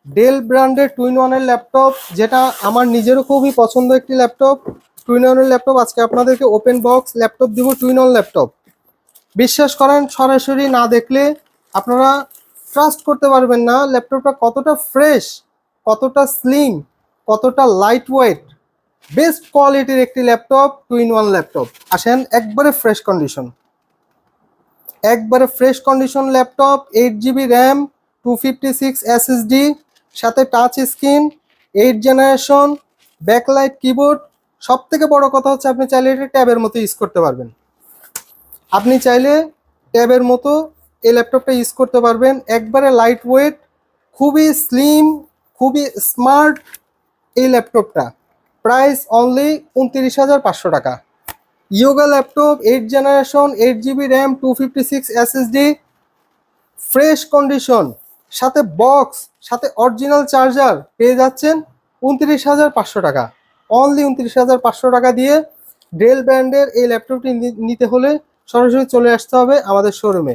Del ব্র্যান্ডের two in ওয়ানের laptop, যেটা আমার নিজেরও খুবই পছন্দ একটি ল্যাপটপ। টু ইন ওয়ানের ল্যাপটপ আজকে আপনাদেরকে ওপেন বক্স ল্যাপটপ দিব, টু ইন ওয়ান ল্যাপটপ। বিশ্বাস করেন, সরাসরি না দেখলে আপনারা ট্রাস্ট করতে পারবেন না ল্যাপটপটা কতটা ফ্রেশ, কতটা স্লিম, কতটা লাইট ওয়েট। বেস্ট কোয়ালিটির একটি laptop, two in one laptop. আসেন, একবারে ফ্রেশ কন্ডিশন, একবারে fresh condition laptop. 8 GB RAM, 256 SSD, সাথে touch screen, 8 generation, backlight keyboard. সব থেকে বড় কথা হচ্ছে আপনি চাইলে এটা ট্যাবের মতো ইউজ করতে পারবেন। আপনি চাইলে ট্যাবের মতো এই ল্যাপটপটা ইউজ করতে পারবেন। একবারে লাইট ওয়েট, খুবই স্লিম, খুবই স্মার্ট এই ল্যাপটপটা। প্রাইস অনলি 29,500 টাকা। Yoga laptop, 8 generation, 8 GB RAM, 256 SSD, fresh condition, সাথে বক্স, সাথে অরিজিনাল চার্জার পেয়ে যাচ্ছেন 29,500 টাকা। অনলি 29,500 টাকা দিয়ে ডেল ব্র্যান্ডের এই ল্যাপটপটি নিতে হলে সরাসরি চলে আসতে হবে আমাদের শোরুমে।